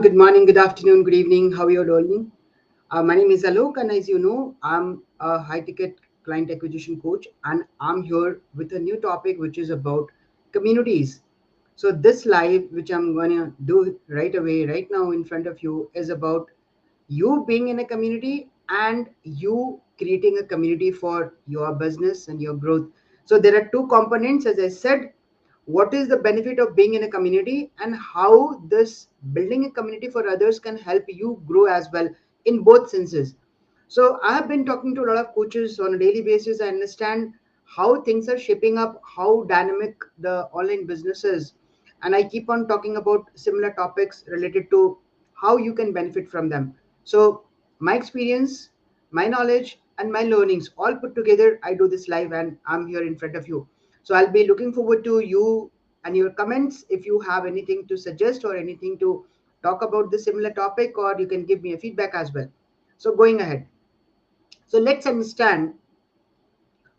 Good morning, good afternoon, good evening. How are you all doing? My name is Alok, and as you know, I'm a high ticket client acquisition coach, and I'm here with a new topic which is about communities. So, this live, which I'm going to do right away, right now in front of you, is about you being in a community and you creating a community for your business and your growth. So, there are two components, as I said, what is the benefit of being in a community and how this building a community for others can help you grow as well in both senses. So I have been talking to a lot of coaches on a daily basis. I understand how things are shaping up, how dynamic the online business is, and I keep on talking about similar topics related to how you can benefit from them. So my experience, my knowledge, and my learnings all put together, I do this live and I'm here in front of you. So I'll be looking forward to you and your comments if you have anything to suggest or anything to talk about this similar topic, or you can give me a feedback as well. So going ahead. So let's understand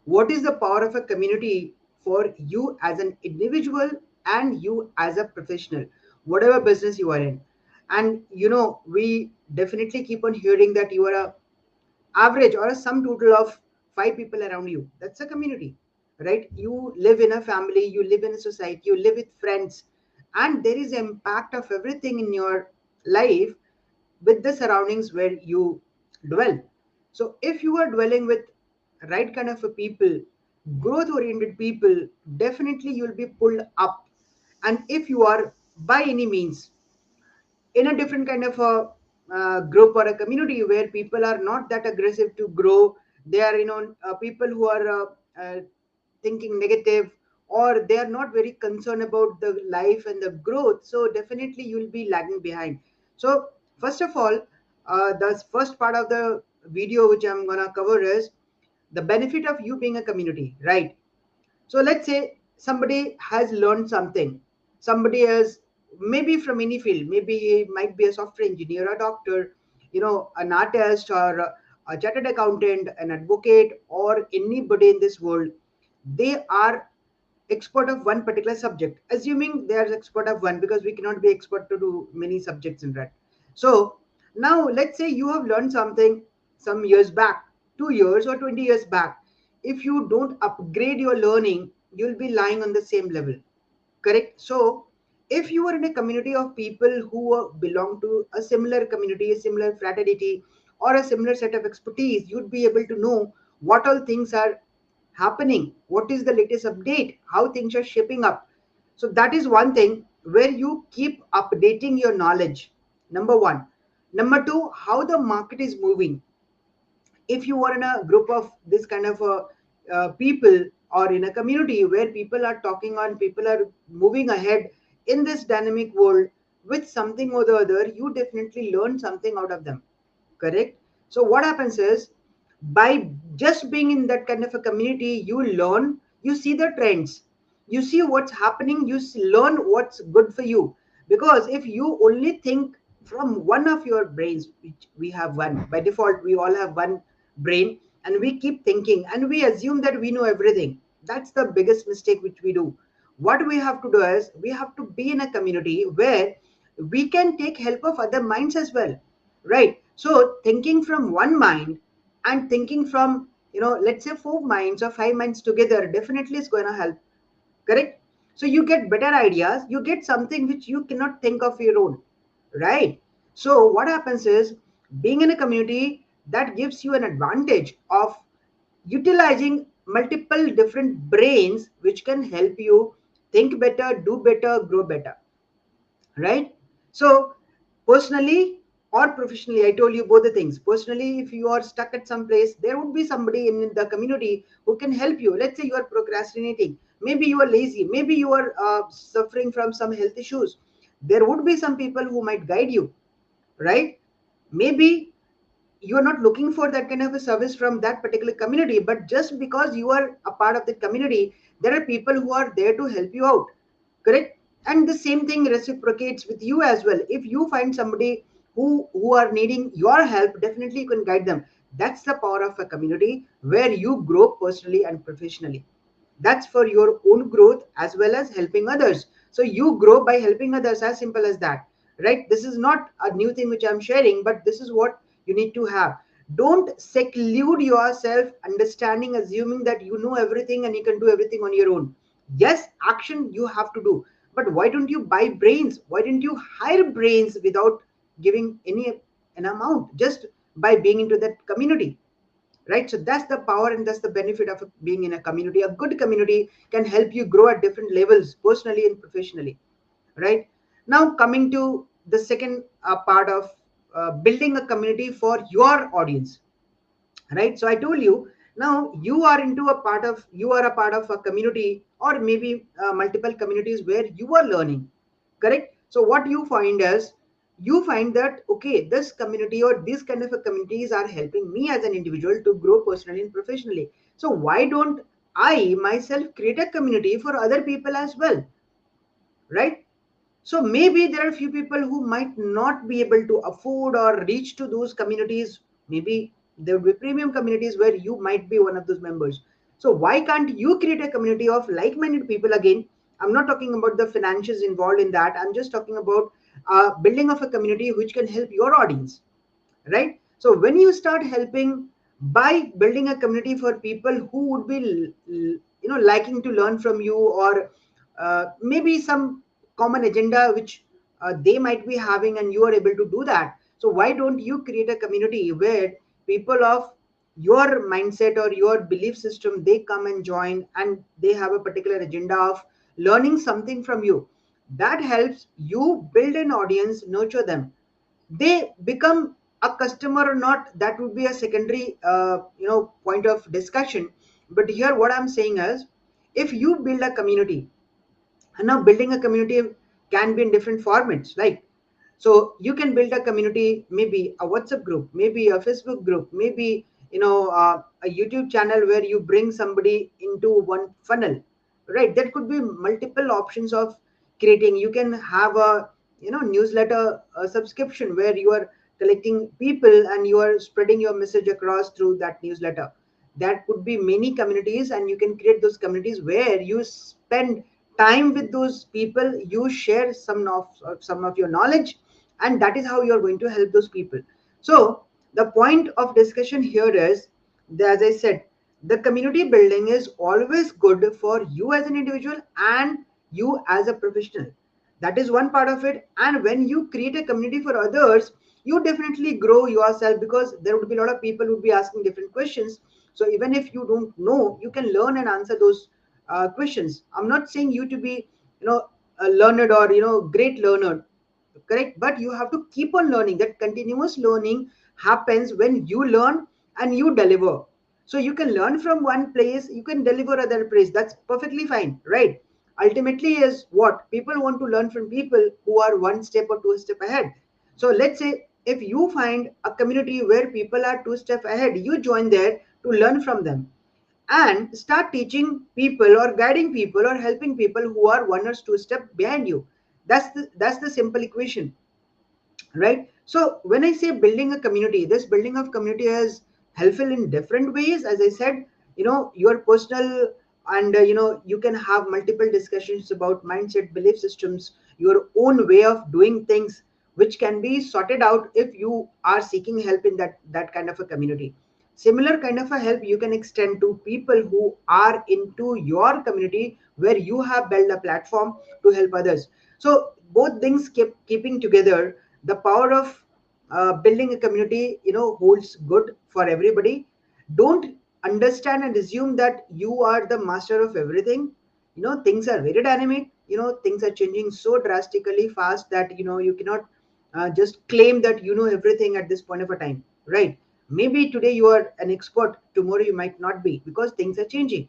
what is the power of a community for you as an individual and you as a professional, whatever business you are in. And we definitely keep on hearing that you are a average or a sum total of five people around you. That's a community, right? You live in a family, you live in a society, you live with friends, and there is impact of everything in your life with the surroundings where you dwell. So if you are dwelling with right kind of a people, growth oriented people, definitely you'll be pulled up. And if you are by any means in a different kind of a group or a community where people are not that aggressive to grow, they are people who are thinking negative, or they are not very concerned about the life and the growth, so definitely you will be lagging behind. So first of all, the first part of the video which I'm gonna cover is the benefit of you being a community, right? So let's say somebody has learned something. Somebody has, maybe from any field, maybe he might be a software engineer, a doctor, an artist, or a chartered accountant, an advocate, or anybody in this world. They are expert of one particular subject, assuming they are expert of one, because we cannot be expert to do many subjects in that. So now let's say you have learned something some years back, 2 years or 20 years back. If you don't upgrade your learning, you'll be lying on the same level, correct? So if you are in a community of people who belong to a similar community, a similar fraternity, or a similar set of expertise, you'd be able to know what all things are happening, what is the latest update, how things are shaping up. So that is one thing where you keep updating your knowledge, number one. Number two, how the market is moving. If you are in a group of this kind of people, or in a community where people are talking on, people are moving ahead in this dynamic world with something or the other, you definitely learn something out of them, correct? So what happens is, by just being in that kind of a community, you learn, you see the trends, you see what's happening, you learn what's good for you. Because if you only think from one of your brains, which we have one by default, we all have one brain, and we keep thinking and we assume that we know everything. That's the biggest mistake which we do. What we have to do is, we have to be in a community where we can take help of other minds as well, right? So thinking from one mind and thinking from, let's say four minds or five minds together, definitely is going to help, correct? So you get better ideas, you get something which you cannot think of your own, right? So what happens is, being in a community, that gives you an advantage of utilizing multiple different brains which can help you think better, do better, grow better, right? So personally or professionally, I told you both the things. Personally, if you are stuck at some place, there would be somebody in the community who can help you. Let's say you are procrastinating, maybe you are lazy, maybe you are suffering from some health issues, there would be some people who might guide you, right? Maybe you are not looking for that kind of a service from that particular community, but just because you are a part of the community, there are people who are there to help you out, correct? And the same thing reciprocates with you as well. If you find somebody who are needing your help, definitely you can guide them. That's the power of a community where you grow personally and professionally. That's for your own growth as well as helping others. So you grow by helping others, as simple as that, right? This is not a new thing which I'm sharing, but this is what you need to have. Don't seclude yourself understanding, assuming that you know everything and you can do everything on your own. Yes, action you have to do, but why don't you buy brains? Why don't you hire brains without giving any an amount, just by being into that community, right? So that's the power and that's the benefit of being in a community. A good community can help you grow at different levels, personally and professionally, right? Now coming to the second part of building a community for your audience, right? So I told you, now you are a part of a community, or maybe multiple communities where you are learning, correct? So what you find is, you find that okay, this community or these kind of a communities are helping me as an individual to grow personally and professionally. So why don't I myself create a community for other people as well, right? So maybe there are a few people who might not be able to afford or reach to those communities. Maybe there will be premium communities where you might be one of those members. So why can't you create a community of like-minded people? Again, I'm not talking about the financials involved in that. I'm just talking about building of a community which can help your audience, right? So when you start helping by building a community for people who would be liking to learn from you, or maybe some common agenda which they might be having, and you are able to do that. So why don't you create a community where people of your mindset or your belief system, they come and join, and they have a particular agenda of learning something from you? That helps you build an audience, nurture them. They become a customer or not, that would be a secondary point of discussion. But here what I'm saying is, if you build a community, and now building a community can be in different formats, like, so you can build a community, maybe a WhatsApp group, maybe a Facebook group, maybe a YouTube channel where you bring somebody into one funnel, right? There could be multiple options of creating. You can have a newsletter subscription where you are collecting people and you are spreading your message across through that newsletter. That could be many communities, and you can create those communities where you spend time with those people, you share some of your knowledge, and that is how you're going to help those people. So the point of discussion here is, as I said, the community building is always good for you as an individual and you as a professional. That is one part of it. And when you create a community for others, you definitely grow yourself, because there would be a lot of people who would be asking different questions. So even if you don't know, you can learn and answer those questions. I'm not saying you to be a learned or great learner, correct? But you have to keep on learning. That continuous learning happens when you learn and you deliver. So you can learn from one place, you can deliver other place, that's perfectly fine, right? Ultimately is what people want to learn from people who are one step or two step ahead. So let's say if you find a community where people are two step ahead, you join there to learn from them and start teaching people or guiding people or helping people who are one or two step behind you. That's the simple equation, right? So when I say building a community, this building of community is helpful in different ways. As I said, your personal, and you can have multiple discussions about mindset, belief systems, your own way of doing things, which can be sorted out if you are seeking help in that kind of a community. Similar kind of a help you can extend to people who are into your community where you have built a platform to help others. So both things keeping together, the power of building a community holds good for everybody. Don't understand and assume that you are the master of everything. Things are very dynamic. Things are changing so drastically fast that you cannot just claim that you know everything at this point of a time, right? Maybe today you are an expert, tomorrow you might not be, because things are changing.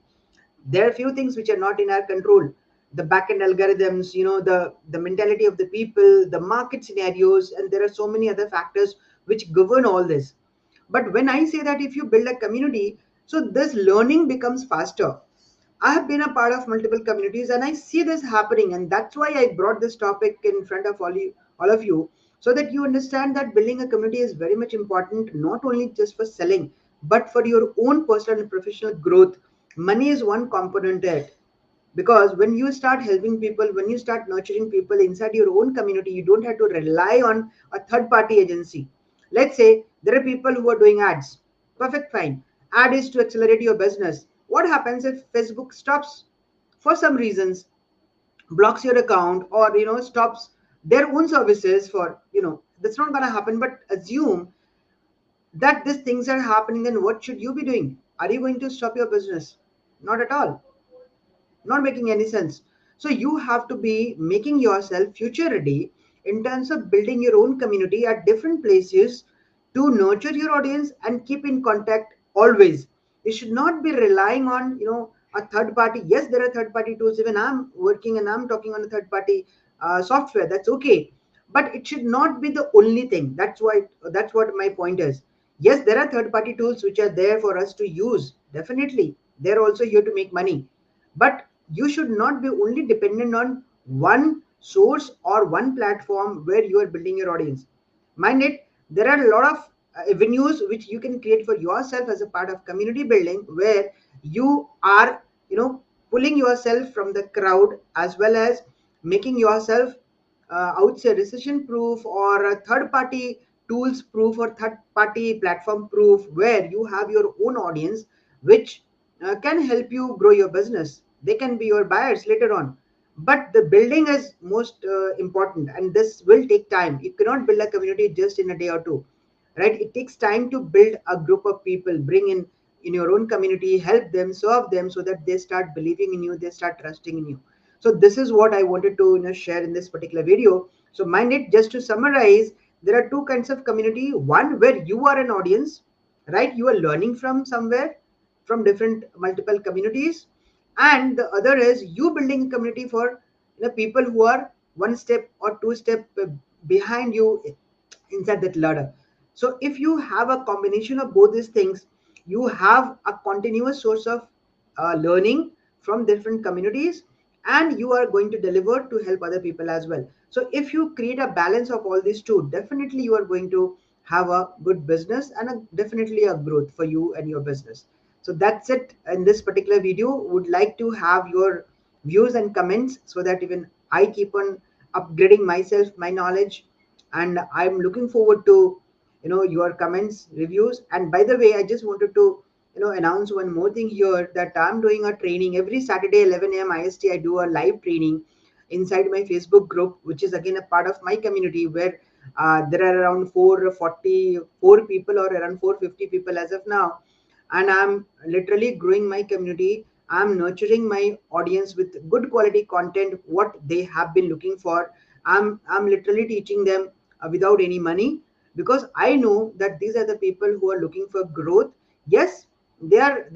There are few things which are not in our control: the backend algorithms, the mentality of the people, the market scenarios, and there are so many other factors which govern all this. But when I say that if you build a community, so this learning becomes faster. I have been a part of multiple communities and I see this happening, and that's why I brought this topic in front of all of you, so that you understand that building a community is very much important, not only just for selling, but for your own personal and professional growth. Money is one component there, Because when you start helping people, when you start nurturing people inside your own community, you don't have to rely on a third party agency. Let's say there are people who are doing ads. Perfect, fine. Ad is to accelerate your business. What happens if Facebook stops for some reasons, blocks your account, or stops their own services for, that's not going to happen, but assume that these things are happening, then what should you be doing? Are you going to stop your business? Not at all. Not making any sense. So you have to be making yourself future ready in terms of building your own community at different places to nurture your audience and keep in contact always. You should not be relying on a third party. Yes, there are third party tools. Even I'm working and I'm talking on a third party software. That's okay, but it should not be the only thing. That's what my point is. Yes, there are third party tools which are there for us to use. Definitely, they're also here to make money, but you should not be only dependent on one source or one platform where you are building your audience. Mind it, there are a lot of avenues which you can create for yourself as a part of community building, where you are pulling yourself from the crowd, as well as making yourself I would say recession proof, or a third party tools proof, or third party platform proof, where you have your own audience which can help you grow your business. They can be your buyers later on. But the building is most important, and this will take time. You cannot build a community just in a day or two, right? It takes time to build a group of people, bring in your own community, help them, serve them, so that they start believing in you, they start trusting in you. So this is what I wanted to share in this particular video. So mind it, just to summarize, there are two kinds of community. One where you are an audience, right? You are learning from somewhere, from different multiple communities. And the other is you building a community for people who are one step or two step behind you inside that ladder. So if you have a combination of both these things, you have a continuous source of learning from different communities, and you are going to deliver to help other people as well. So if you create a balance of all these two, definitely you are going to have a good business, and definitely a growth for you and your business. So that's it in this particular video. Would like to have your views and comments, so that even I keep on upgrading myself, my knowledge. And I'm looking forward to your comments, reviews. And by the way, I just wanted to announce one more thing here, that I'm doing a training every Saturday 11 a.m. IST. I do a live training inside my Facebook group, which is again a part of my community, where there are around 444 people, or around 450 people as of now. And I'm literally growing my community. I'm nurturing my audience with good quality content, what they have been looking for. I'm literally teaching them without any money, because I know that these are the people who are looking for growth. Yes, they're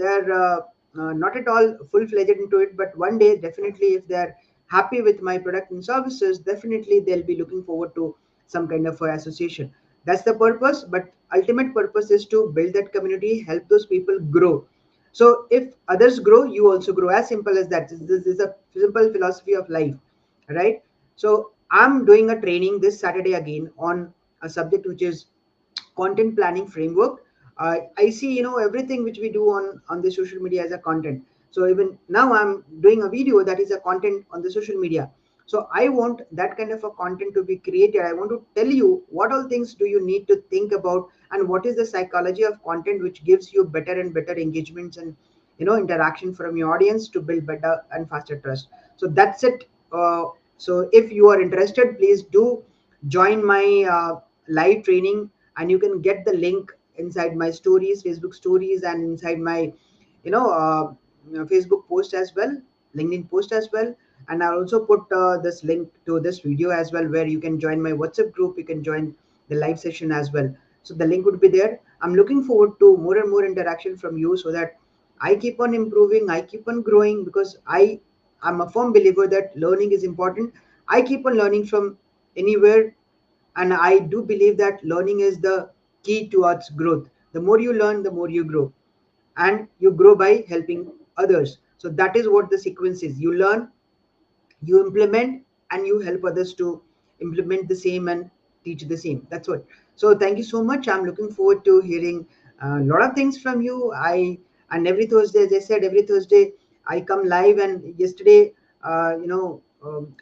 not at all full-fledged into it, but one day, definitely, if they're happy with my product and services, definitely they'll be looking forward to some kind of association. That's the purpose, but ultimate purpose is to build that community, help those people grow. So if others grow, you also grow. As simple as that. This is a simple philosophy of life, right? So I'm doing a training this Saturday again on a subject which is content planning framework. I see everything which we do on the social media as a content. So even now I'm doing a video that is a content on the social media. So I want that kind of a content to be created. I want to tell you what all things do you need to think about, and what is the psychology of content which gives you better and better engagements, and interaction from your audience, to build better and faster trust. So that's it. So if you are interested, please do join my live training, and you can get the link inside my stories, Facebook stories, and inside my Facebook post as well, LinkedIn post as well. And I'll also put this link to this video as well, where you can join my WhatsApp group, you can join the live session as well. So the link would be there. I'm looking forward to more and more interaction from you, so that I keep on improving, I keep on growing, because I'm a firm believer that learning is important. I keep on learning from anywhere, and I do believe that learning is the key towards growth. The more you learn, the more you grow, and you grow by helping others. So that is what the sequence is. You learn, you implement, and you help others to implement the same and teach the same. That's what. So thank you so much. I'm looking forward to hearing a lot of things from you. I And every Thursday, as I said, every Thursday I come live, and yesterday,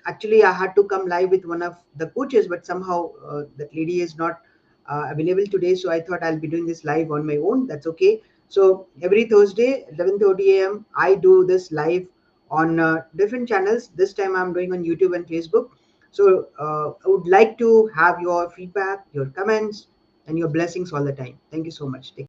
actually, I had to come live with one of the coaches, but somehow that lady is not available today. So I thought I'll be doing this live on my own. That's okay. So every Thursday, 11:30 a.m., I do this live on different channels. This time I'm doing on YouTube and Facebook. So I would like to have your feedback, your comments, and your blessings all the time. Thank you so much. Take